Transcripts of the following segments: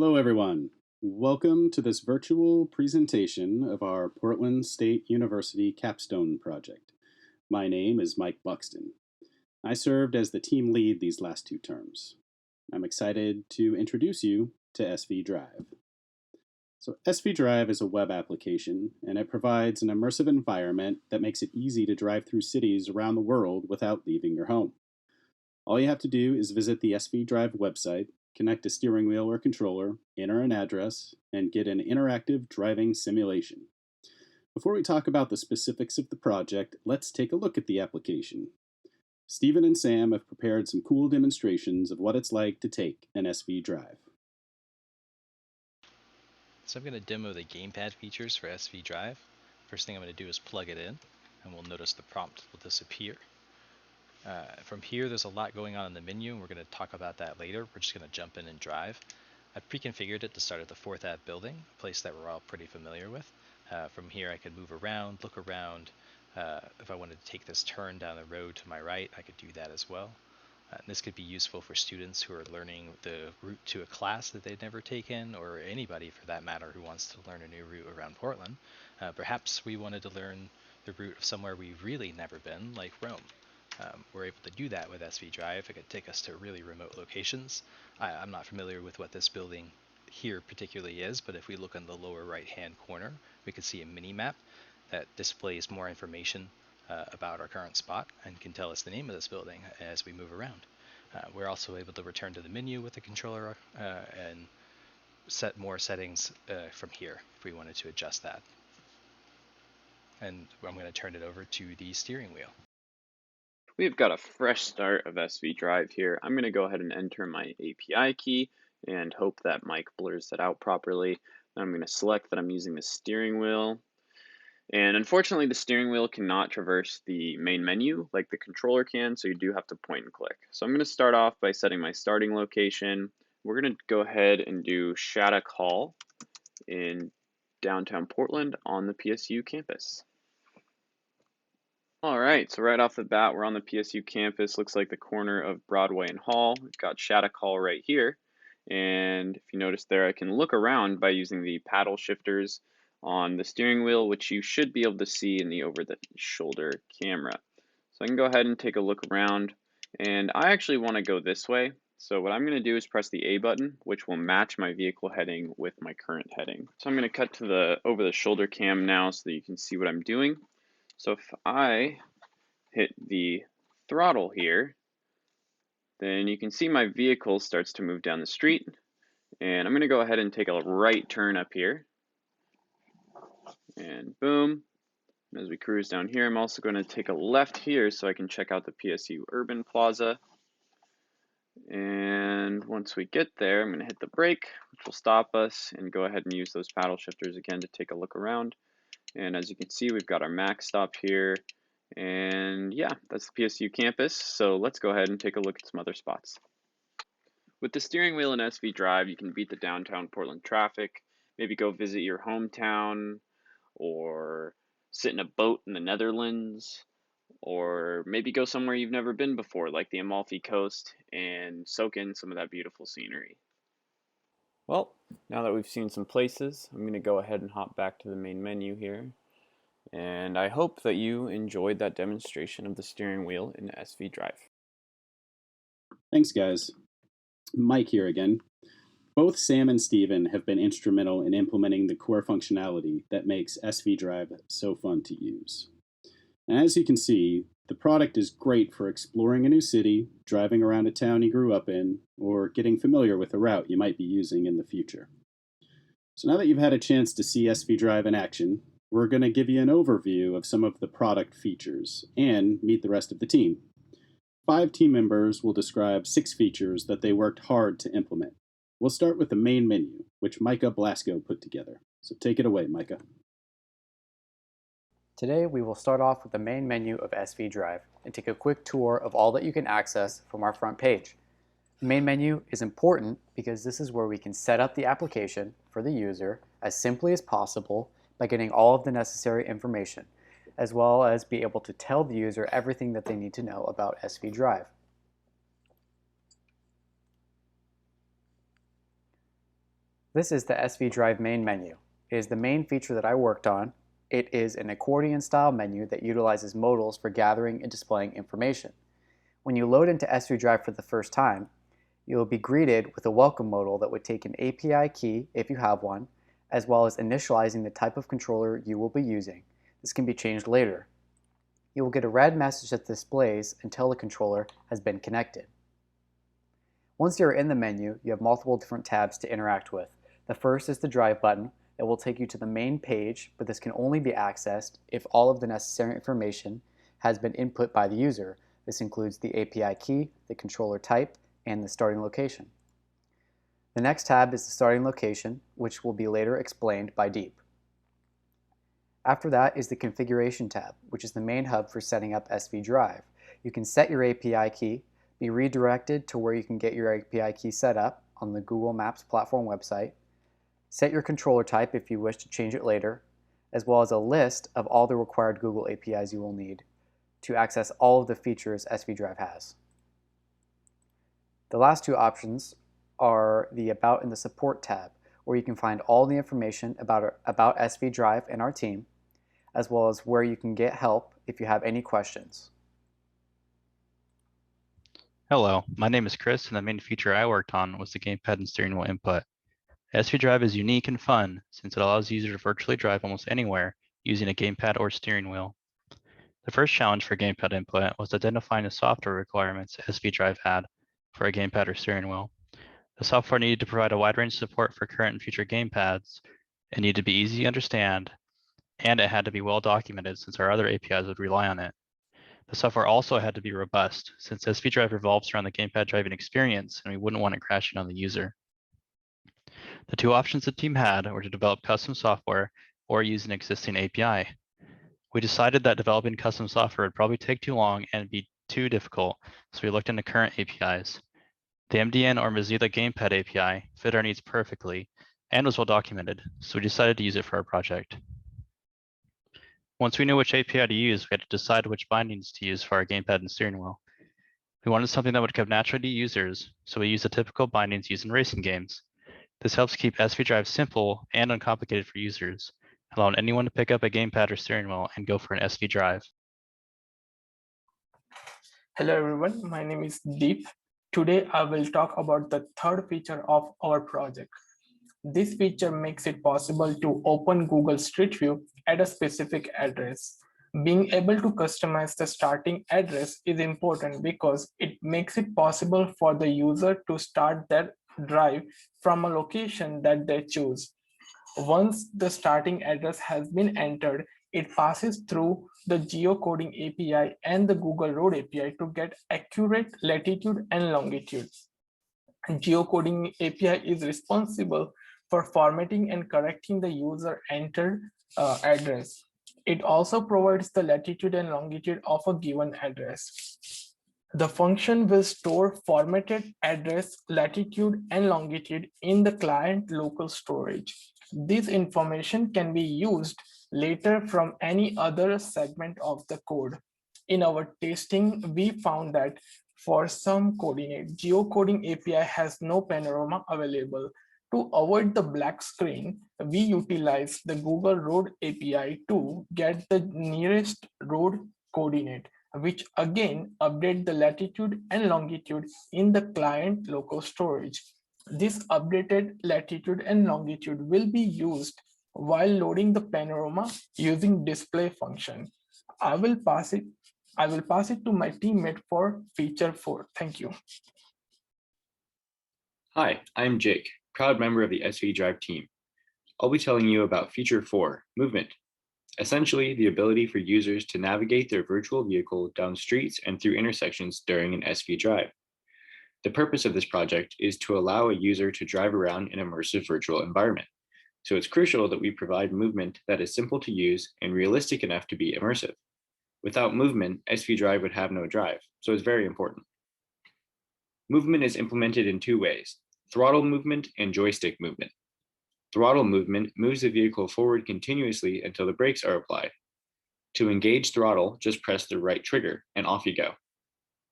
Hello, everyone. Welcome to this virtual presentation of our Portland State University Capstone project. My name is Mike Buxton. I served as the team lead these last two terms. I'm excited to introduce you to svDrive. So svDrive is a web application, and it provides an immersive environment that makes it easy to drive through cities around the world without leaving your home. All you have to do is visit the svDrive website, connect a steering wheel or controller, enter an address, and get an interactive driving simulation. Before we talk about the specifics of the project, let's take a look at the application. Stephen and Sam have prepared some cool demonstrations of what it's like to take an svDrive. So I'm going to demo the gamepad features for svDrive. First thing I'm going to do is plug it in, and we'll notice the prompt will disappear. From here, there's a lot going on in the menu, and we're going to talk about that later. We're just going to jump in and drive. I've pre-configured it to start at the 4th Ave building, a place that we're all pretty familiar with. From here, I can move around, look around. If I wanted to take this turn down the road to my right, I could do that as well. And this could be useful for students who are learning the route to a class that they've never taken, or anybody for that matter who wants to learn a new route around Portland. Perhaps we wanted to learn the route of somewhere we've really never been, like Rome. We're able to do that with svDrive. It could take us to really remote locations. I'm not familiar with what this building here particularly is, but if we look in the lower right-hand corner, we can see a mini-map that displays more information about our current spot and can tell us the name of this building as we move around. We're also able to return to the menu with the controller and set more settings from here if we wanted to adjust that. And I'm going to turn it over to the steering wheel. We've got a fresh start of svDrive here. I'm going to go ahead and enter my API key and hope that Mike blurs that out properly. Then I'm going to select that I'm using the steering wheel. And unfortunately, the steering wheel cannot traverse the main menu like the controller can, so you do have to point and click. So I'm going to start off by setting my starting location. We're going to go ahead and do Shattuck Hall in downtown Portland on the PSU campus. All right, so right off the bat, we're on the PSU campus. Looks like the corner of Broadway and Hall. We've got Shattuck Hall right here. And if you notice there, I can look around by using the paddle shifters on the steering wheel, which you should be able to see in the over-the-shoulder camera. So I can go ahead and take a look around. And I actually want to go this way. So what I'm going to do is press the A button, which will match my vehicle heading with my current heading. So I'm going to cut to the over-the-shoulder cam now so that you can see what I'm doing. So if I hit the throttle here, then you can see my vehicle starts to move down the street. And I'm going to go ahead and take a right turn up here. And boom. As we cruise down here, I'm also going to take a left here so I can check out the PSU Urban Plaza. And once we get there, I'm going to hit the brake, which will stop us, and go ahead and use those paddle shifters again to take a look around. And as you can see, we've got our max stop here. And yeah, that's the PSU campus. So let's go ahead and take a look at some other spots. With the steering wheel in svDrive, you can beat the downtown Portland traffic, maybe go visit your hometown, or sit in a boat in the Netherlands, or maybe go somewhere you've never been before, like the Amalfi Coast, and soak in some of that beautiful scenery. Well, now that we've seen some places, I'm going to go ahead and hop back to the main menu here. And I hope that you enjoyed that demonstration of the steering wheel in svDrive. Thanks, guys. Mike here again. Both Sam and Stephen have been instrumental in implementing the core functionality that makes svDrive so fun to use. And as you can see, the product is great for exploring a new city, driving around a town you grew up in, or getting familiar with a route you might be using in the future. So now that you've had a chance to see svDrive in action, we're going to give you an overview of some of the product features and meet the rest of the team. 5 team members will describe 6 features that they worked hard to implement. We'll start with the main menu, which Michah Blasko put together. So take it away, Michah. Today we will start off with the main menu of svDrive and take a quick tour of all that you can access from our front page. The main menu is important because this is where we can set up the application for the user as simply as possible by getting all of the necessary information, as well as be able to tell the user everything that they need to know about svDrive. This is the svDrive main menu. It is the main feature that I worked on. It is an accordion-style menu that utilizes modals for gathering and displaying information. When you load into svDrive for the first time, you will be greeted with a welcome modal that would take an API key, if you have one, as well as initializing the type of controller you will be using. This can be changed later. You will get a red message that displays until the controller has been connected. Once you're in the menu, you have multiple different tabs to interact with. The first is the Drive button that will take you to the main page, but this can only be accessed if all of the necessary information has been input by the user. This includes the API key, the controller type, and the starting location. The next tab is the starting location, which will be later explained by Deep. After that is the configuration tab, which is the main hub for setting up svDrive. You can set your API key, be redirected to where you can get your API key set up on the Google Maps platform website, set your controller type if you wish to change it later, as well as a list of all the required Google APIs you will need to access all of the features svDrive has. The last two options are the About and the Support tab, where you can find all the information about svDrive and our team, as well as where you can get help if you have any questions. Hello, my name is Chris, and the main feature I worked on was the gamepad and steering wheel input. svDrive is unique and fun since it allows the user to virtually drive almost anywhere using a gamepad or steering wheel. The first challenge for gamepad input was identifying the software requirements svDrive had for a gamepad or steering wheel. The software needed to provide a wide range of support for current and future gamepads. It needed to be easy to understand, and it had to be well documented since our other APIs would rely on it. The software also had to be robust since svDrive revolves around the gamepad driving experience and we wouldn't want it crashing on the user. The two options the team had were to develop custom software or use an existing API. We decided that developing custom software would probably take too long and be too difficult, so we looked into current APIs. The MDN or Maseeh gamepad API fit our needs perfectly and was well documented, so we decided to use it for our project. Once we knew which API to use, we had to decide which bindings to use for our gamepad and steering wheel. We wanted something that would come naturally to users, so we used the typical bindings used in racing games. This helps keep svDrive simple and uncomplicated for users, allowing anyone to pick up a gamepad or steering wheel and go for an svDrive. Hello everyone, my name is Deep. Today I will talk about the third feature of our project. This feature makes it possible to open Google Street View at a specific address. Being able to customize the starting address is important because it makes it possible for the user to start their drive from a location that they choose. Once the starting address has been entered, it passes through the geocoding API and the Google Road API to get accurate latitude and longitude. Geocoding API is responsible for formatting and correcting the user entered address. It also provides the latitude and longitude of a given address. The function will store formatted address, latitude, and longitude in the client local storage. This information can be used later from any other segment of the code. In our testing, we found that for some coordinate, geocoding API has no panorama available. To avoid the black screen, we utilize the Google Road API to get the nearest road coordinate, which again update the latitude and longitude in the client local storage. This updated latitude and longitude will be used while loading the panorama using display function. I will pass it to my teammate for feature 4. Thank you. Hi, I'm Jake, proud member of the svDrive team. I'll be telling you about feature 4, movement. Essentially, the ability for users to navigate their virtual vehicle down streets and through intersections during an svDrive. The purpose of this project is to allow a user to drive around an immersive virtual environment. So it's crucial that we provide movement that is simple to use and realistic enough to be immersive. Without movement, svDrive would have no drive, so it's very important. Movement is implemented in two ways: throttle movement and joystick movement. Throttle movement moves the vehicle forward continuously until the brakes are applied. To engage throttle, just press the right trigger and off you go.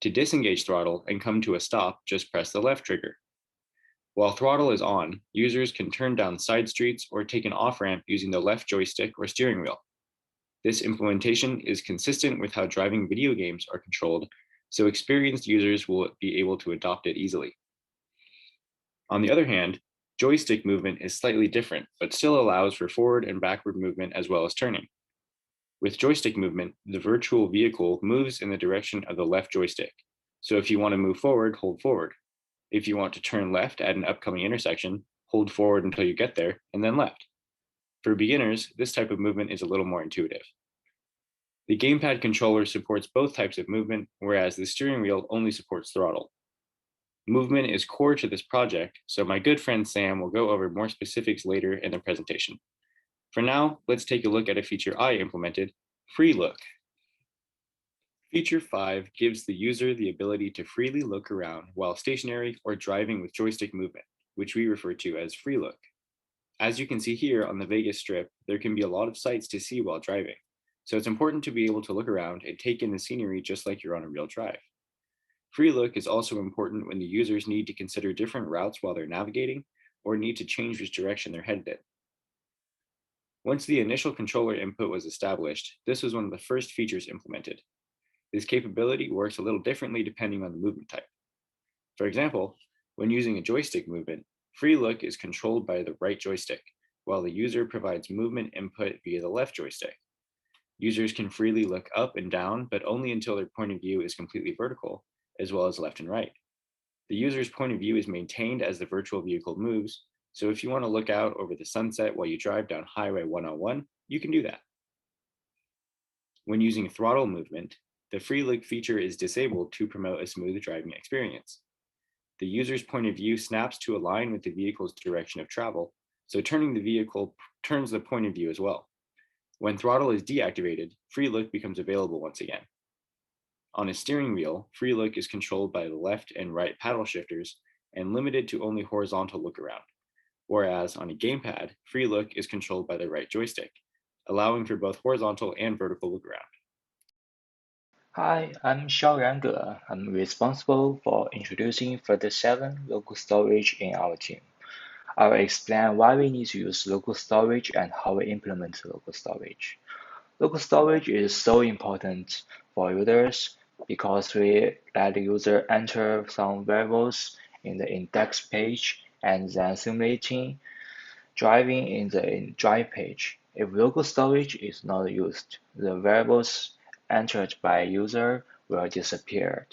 To disengage throttle and come to a stop, just press the left trigger. While throttle is on, users can turn down side streets or take an off-ramp using the left joystick or steering wheel. This implementation is consistent with how driving video games are controlled, so experienced users will be able to adopt it easily. On the other hand, joystick movement is slightly different, but still allows for forward and backward movement as well as turning. With joystick movement, the virtual vehicle moves in the direction of the left joystick. So if you want to move forward, hold forward. If you want to turn left at an upcoming intersection, hold forward until you get there, and then left. For beginners, this type of movement is a little more intuitive. The gamepad controller supports both types of movement, whereas the steering wheel only supports throttle. Movement is core to this project, so my good friend Sam will go over more specifics later in the presentation. For now, let's take a look at a feature I implemented, Free Look. Feature 5 gives the user the ability to freely look around while stationary or driving with joystick movement, which we refer to as Free Look. As you can see here on the Vegas Strip, there can be a lot of sights to see while driving, so it's important to be able to look around and take in the scenery just like you're on a real drive. Free Look is also important when the users need to consider different routes while they're navigating or need to change which direction they're headed in. Once the initial controller input was established, this was one of the first features implemented. This capability works a little differently depending on the movement type. For example, when using a joystick movement, Free Look is controlled by the right joystick, while the user provides movement input via the left joystick. Users can freely look up and down, but only until their point of view is completely vertical, as well as left and right. The user's point of view is maintained as the virtual vehicle moves, so if you want to look out over the sunset while you drive down Highway 101, you can do that. When using throttle movement, the Free Look feature is disabled to promote a smooth driving experience. The user's point of view snaps to align with the vehicle's direction of travel, so turning the vehicle turns the point of view as well. When throttle is deactivated, Free Look becomes available once again. On a steering wheel, Free Look is controlled by the left and right paddle shifters and limited to only horizontal look around, whereas on a gamepad, Free Look is controlled by the right joystick, allowing for both horizontal and vertical look around. Hi, I'm Xiaoran. I'm responsible for introducing further 7 local storage in our team. I will explain why we need to use local storage and how we implement local storage. Local storage is so important for users because we let the user enter some variables in the index page and then simulating driving in the drive page. If local storage is not used, the variables entered by user will disappear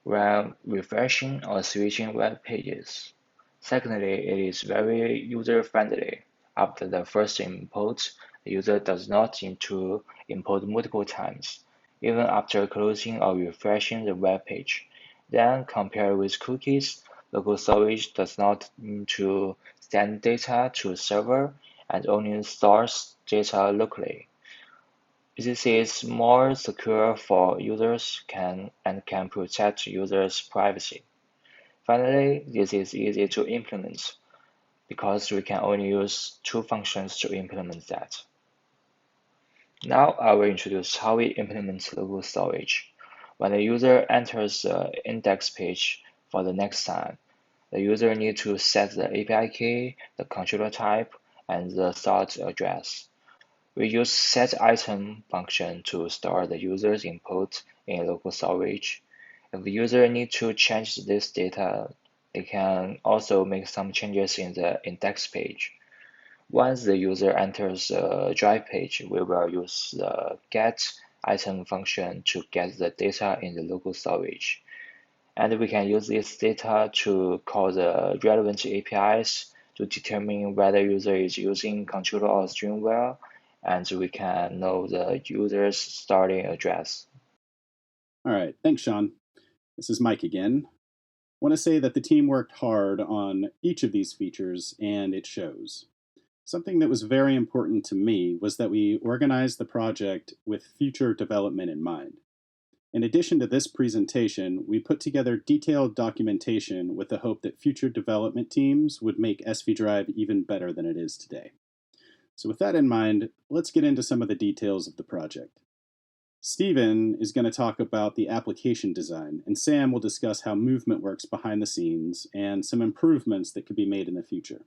when refreshing or switching web pages. Secondly, it is very user-friendly. After the first import, the user does not need to import multiple times, even after closing or refreshing the web page. Then, compared with cookies, local storage does not need to send data to server and only stores data locally. This is more secure for users and can protect users' privacy. Finally, this is easy to implement because we can only use 2 functions to implement that. Now I will introduce how we implement local storage. When the user enters the index page for the next time, the user needs to set the API key, the controller type, and the start address. We use setItem function to store the user's input in local storage. If the user needs to change this data, they can also make some changes in the index page. Once the user enters the drive page, we will use the getItem function to get the data in the local storage. And we can use this data to call the relevant APIs to determine whether user is using controller or steering wheel, and we can know the user's starting address. All right, thanks, Sean. This is Mike again. I want to say that the team worked hard on each of these features, and it shows. Something that was very important to me was that we organized the project with future development in mind. In addition to this presentation, we put together detailed documentation with the hope that future development teams would make svDrive even better than it is today. So with that in mind, let's get into some of the details of the project. Stephen is going to talk about the application design, and Sam will discuss how movement works behind the scenes and some improvements that could be made in the future.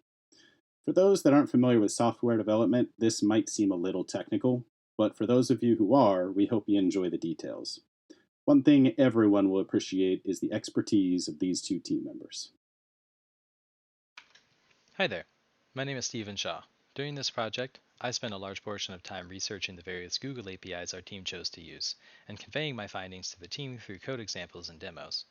For those that aren't familiar with software development, this might seem a little technical, but for those of you who are, we hope you enjoy the details. One thing everyone will appreciate is the expertise of these two team members. Hi there, my name is Stephen Shaw. During this project, I spent a large portion of time researching the various Google APIs our team chose to use, and conveying my findings to the team through code examples and demos.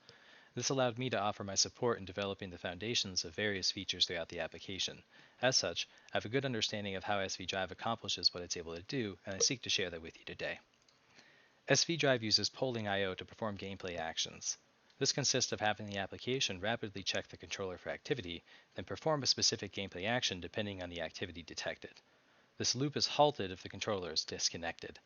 This allowed me to offer my support in developing the foundations of various features throughout the application. As such, I have a good understanding of how svDrive accomplishes what it's able to do, and I seek to share that with you today. svDrive uses polling I/O to perform gameplay actions. This consists of having the application rapidly check the controller for activity, then perform a specific gameplay action depending on the activity detected. This loop is halted if the controller is disconnected.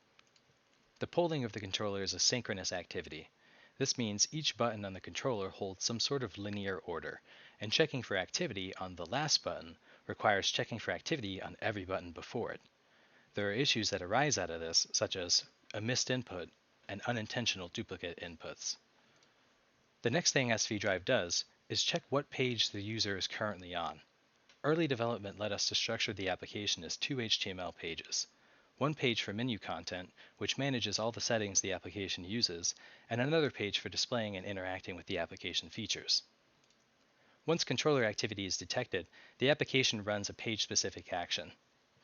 The polling of the controller is a synchronous activity. This means each button on the controller holds some sort of linear order, and checking for activity on the last button requires checking for activity on every button before it. There are issues that arise out of this, such as a missed input and unintentional duplicate inputs. The next thing svDrive does is check what page the user is currently on. Early development led us to structure the application as two HTML pages. One page for menu content, which manages all the settings the application uses, and another page for displaying and interacting with the application features. Once controller activity is detected, the application runs a page-specific action.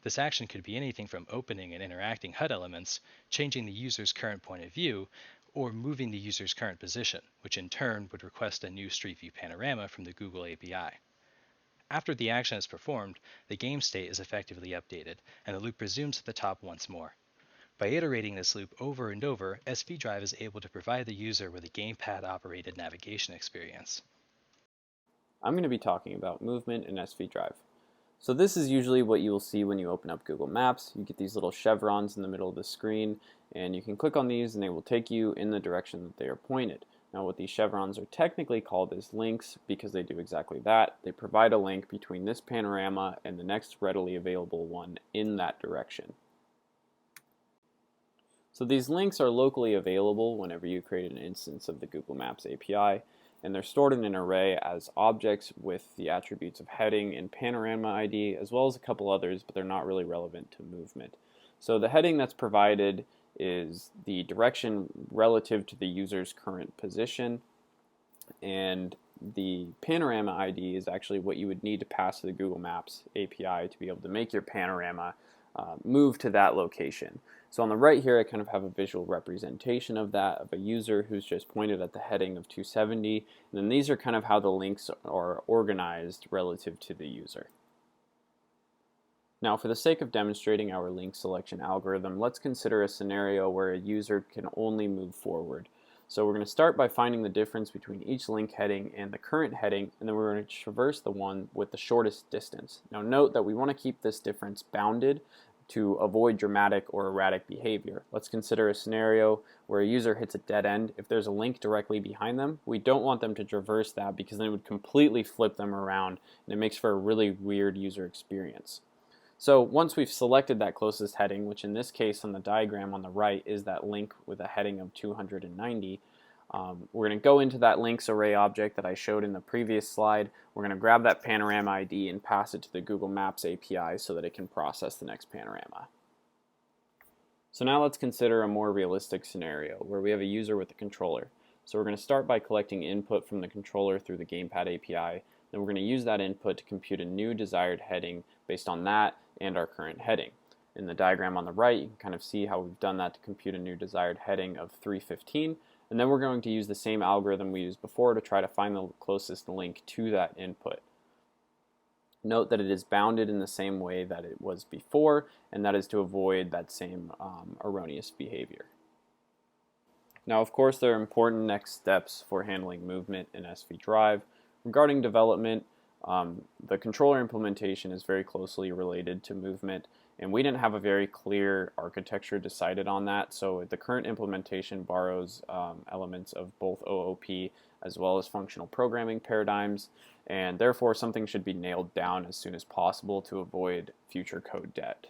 This action could be anything from opening and interacting HUD elements, changing the user's current point of view, or moving the user's current position, which in turn would request a new Street View panorama from the Google API. After the action is performed, the game state is effectively updated, and the loop resumes at the top once more. By iterating this loop over and over, svDrive is able to provide the user with a gamepad-operated navigation experience. I'm going to be talking about movement in svDrive. So this is usually what you will see when you open up Google Maps. You get these little chevrons in the middle of the screen, and you can click on these and they will take you in the direction that they are pointed. Now what these chevrons are technically called is links because they do exactly that. They provide a link between this panorama and the next readily available one in that direction. So these links are locally available whenever you create an instance of the Google Maps API, and they're stored in an array as objects with the attributes of heading and panorama ID, as well as a couple others, but they're not really relevant to movement. So the heading that's provided is the direction relative to the user's current position, and the panorama ID is actually what you would need to pass to the Google Maps API to be able to make your panorama move to that location. So on the right here, I kind of have a visual representation of that, of a user who's just pointed at the heading of 270, and then these are kind of how the links are organized relative to the user. Now, for the sake of demonstrating our link selection algorithm, let's consider a scenario where a user can only move forward. So we're going to start by finding the difference between each link heading and the current heading, and then we're going to traverse the one with the shortest distance. Now note that we want to keep this difference bounded to avoid dramatic or erratic behavior. Let's consider a scenario where a user hits a dead end. If there's a link directly behind them, we don't want them to traverse that because then it would completely flip them around and it makes for a really weird user experience. So once we've selected that closest heading, which in this case on the diagram on the right is that link with a heading of 290, we're going to go into that links array object that I showed in the previous slide. We're going to grab that panorama ID and pass it to the Google Maps API so that it can process the next panorama. So now let's consider a more realistic scenario where we have a user with a controller. So we're going to start by collecting input from the controller through the Gamepad API. Then we're going to use that input to compute a new desired heading based on that and our current heading. In the diagram on the right, you can kind of see how we've done that to compute a new desired heading of 315. And then we're going to use the same algorithm we used before to try to find the closest link to that input. Note that it is bounded in the same way that it was before, and that is to avoid that same erroneous behavior. Now, of course, there are important next steps for handling movement in svDrive. Regarding development, the controller implementation is very closely related to movement, and we didn't have a very clear architecture decided on that, so the current implementation borrows elements of both OOP as well as functional programming paradigms, and therefore something should be nailed down as soon as possible to avoid future code debt.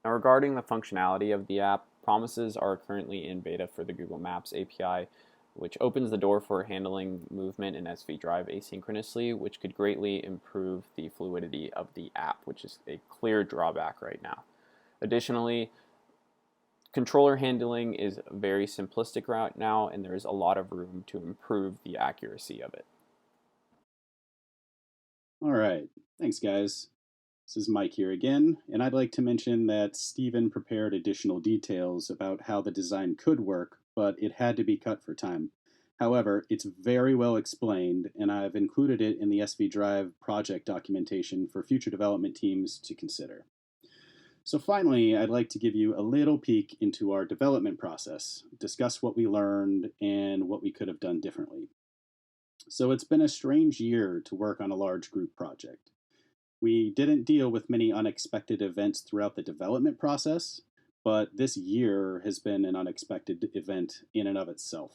Now regarding the functionality of the app, Promises are currently in beta for the Google Maps API, which opens the door for handling movement in svDrive asynchronously, which could greatly improve the fluidity of the app, which is a clear drawback right now. Additionally, controller handling is very simplistic right now, and there is a lot of room to improve the accuracy of it. All right, thanks guys. This is Mike here again, and I'd like to mention that Stephen prepared additional details about how the design could work, but it had to be cut for time. However, it's very well explained, and I've included it in the svDrive project documentation for future development teams to consider. So finally, I'd like to give you a little peek into our development process, discuss what we learned, and what we could have done differently. So it's been a strange year to work on a large group project. We didn't deal with many unexpected events throughout the development process, but this year has been an unexpected event in and of itself.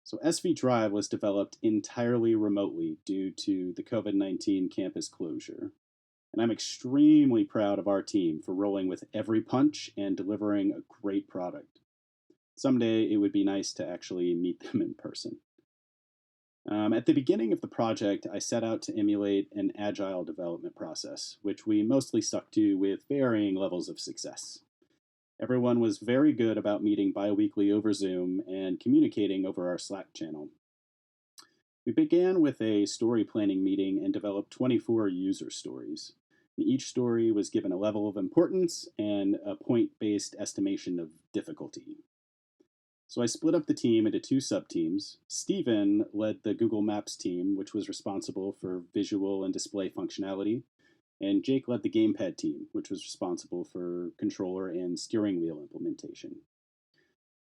So svDrive was developed entirely remotely due to the COVID-19 campus closure. And I'm extremely proud of our team for rolling with every punch and delivering a great product. Someday it would be nice to actually meet them in person. At the beginning of the project, I set out to emulate an agile development process, which we mostly stuck to with varying levels of success. Everyone was very good about meeting bi-weekly over Zoom and communicating over our Slack channel. We began with a story planning meeting and developed 24 user stories. Each story was given a level of importance and a point-based estimation of difficulty. So I split up the team into two sub-teams. Stephen led the Google Maps team, which was responsible for visual and display functionality, and Jake led the gamepad team, which was responsible for controller and steering wheel implementation.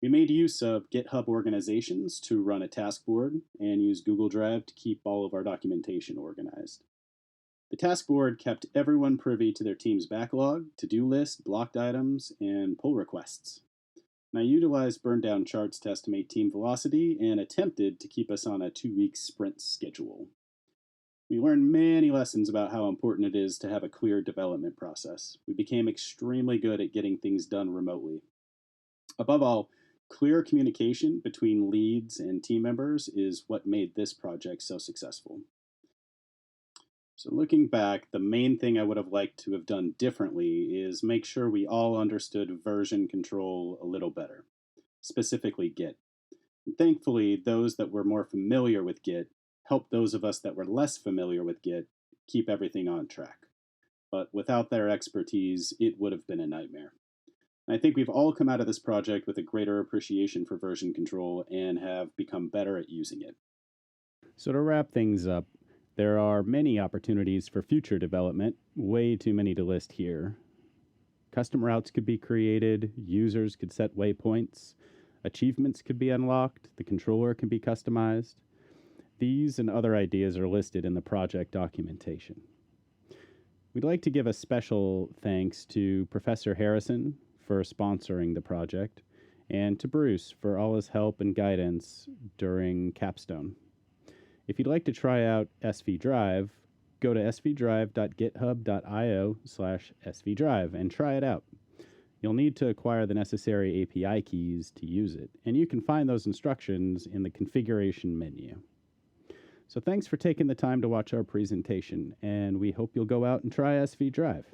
We made use of GitHub organizations to run a task board and use Google Drive to keep all of our documentation organized. The task board kept everyone privy to their team's backlog, to-do list, blocked items, and pull requests. And I utilized burn-down charts to estimate team velocity and attempted to keep us on a 2-week sprint schedule. We learned many lessons about how important it is to have a clear development process. We became extremely good at getting things done remotely. Above all, clear communication between leads and team members is what made this project so successful. So looking back, the main thing I would have liked to have done differently is make sure we all understood version control a little better, specifically Git. And thankfully, those that were more familiar with Git helped those of us that were less familiar with Git keep everything on track. But without their expertise, it would have been a nightmare. And I think we've all come out of this project with a greater appreciation for version control and have become better at using it. So to wrap things up, there are many opportunities for future development, way too many to list here. Custom routes could be created, users could set waypoints, achievements could be unlocked, the controller can be customized. These and other ideas are listed in the project documentation. We'd like to give a special thanks to Professor Harrison for sponsoring the project, and to Bruce for all his help and guidance during Capstone. If you'd like to try out svDrive, go to svdrive.github.io/svDrive and try it out. You'll need to acquire the necessary API keys to use it, and you can find those instructions in the configuration menu. So thanks for taking the time to watch our presentation, and we hope you'll go out and try svDrive.